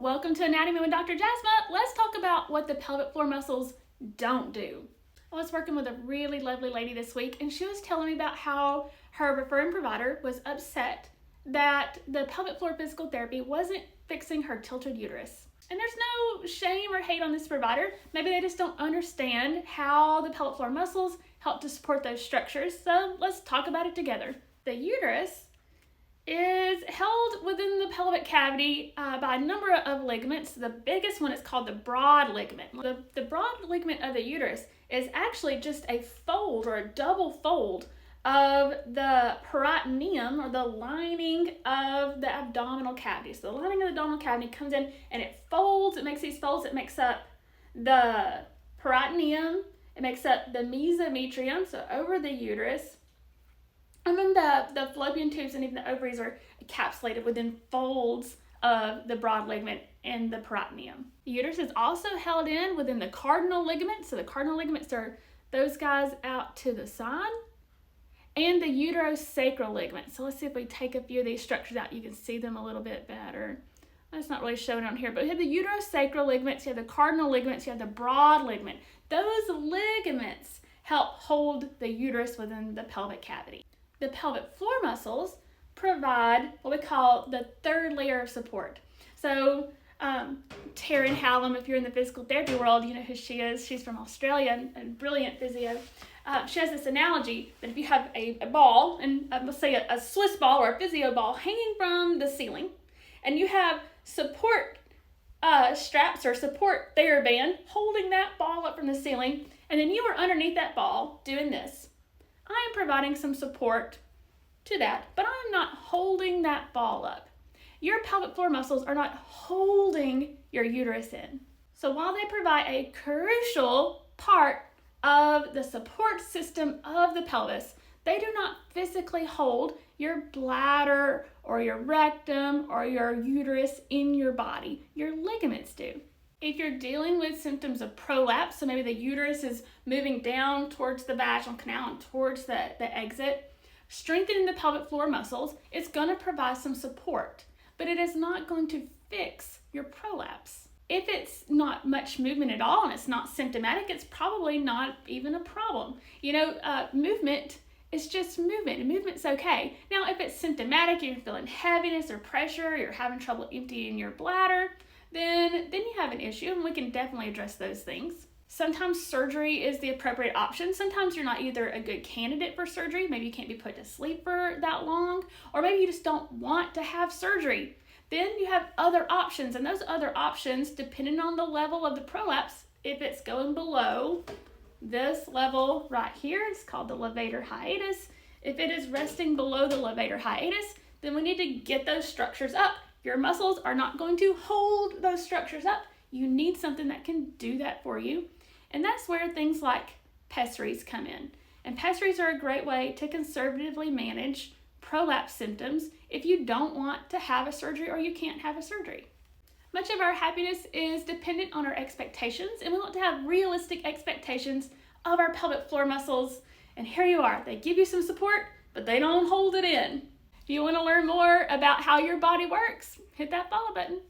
Welcome to Anatomy with Dr. Jasma. Let's talk about what the pelvic floor muscles don't do. I was working with a really lovely lady this week, and she was telling me about how her referring provider was upset that the pelvic floor physical therapy wasn't fixing her tilted uterus. And there's no shame or hate on this provider. Maybe they just don't understand how the pelvic floor muscles help to support those structures. So let's talk about it together. The uterus is held within the pelvic cavity by a number of ligaments. The biggest one is called the broad ligament. The broad ligament of the uterus is actually just a fold or a double fold of the peritoneum, or the lining of the abdominal cavity. So the lining of the abdominal cavity comes in and it folds, it makes these folds, it makes up the peritoneum, it makes up the mesometrium, so over the uterus. And then the fallopian tubes and even the ovaries are encapsulated within folds of the broad ligament and the peritoneum. The uterus is also held in within the cardinal ligaments. So the cardinal ligaments are those guys out to the side. And the uterosacral ligament. So let's see if we take a few of these structures out. You can see them a little bit better. That's not really shown on here, but you have the uterosacral ligaments, you have the cardinal ligaments, you have the broad ligament. Those ligaments help hold the uterus within the pelvic cavity. The pelvic floor muscles provide what we call the third layer of support. So Taryn Hallam, if you're in the physical therapy world, you know who she is. She's from Australia and brilliant physio. She has this analogy that if you have a ball, and let's say a Swiss ball or a physio ball hanging from the ceiling, and you have support straps or support TheraBand holding that ball up from the ceiling, and then you are underneath that ball doing this. I am providing some support to that, but I'm not holding that ball up. Your pelvic floor muscles are not holding your uterus in. So while they provide a crucial part of the support system of the pelvis, they do not physically hold your bladder or your rectum or your uterus in your body. Your ligaments do. If you're dealing with symptoms of prolapse, so maybe the uterus is moving down towards the vaginal canal and towards the exit, strengthening the pelvic floor muscles, it's going to provide some support, but it is not going to fix your prolapse. If it's not much movement at all and it's not symptomatic, it's probably not even a problem. Movement is just movement, and movement's okay. Now, if it's symptomatic, you're feeling heaviness or pressure, you're having trouble emptying your bladder, then you have an issue, and we can definitely address those things. Sometimes surgery is the appropriate option. Sometimes you're not either a good candidate for surgery, maybe you can't be put to sleep for that long, or maybe you just don't want to have surgery. Then you have other options, and those other options, depending on the level of the prolapse, if it's going below this level right here, it's called the levator hiatus. If it is resting below the levator hiatus, then we need to get those structures up. Your muscles are not going to hold those structures up. You need something that can do that for you. And that's where things like pessaries come in. And pessaries are a great way to conservatively manage prolapse symptoms if you don't want to have a surgery or you can't have a surgery. Much of our happiness is dependent on our expectations, and we want to have realistic expectations of our pelvic floor muscles. And here you are. They give you some support, but they don't hold it in. If you want to learn more about how your body works, hit that follow button.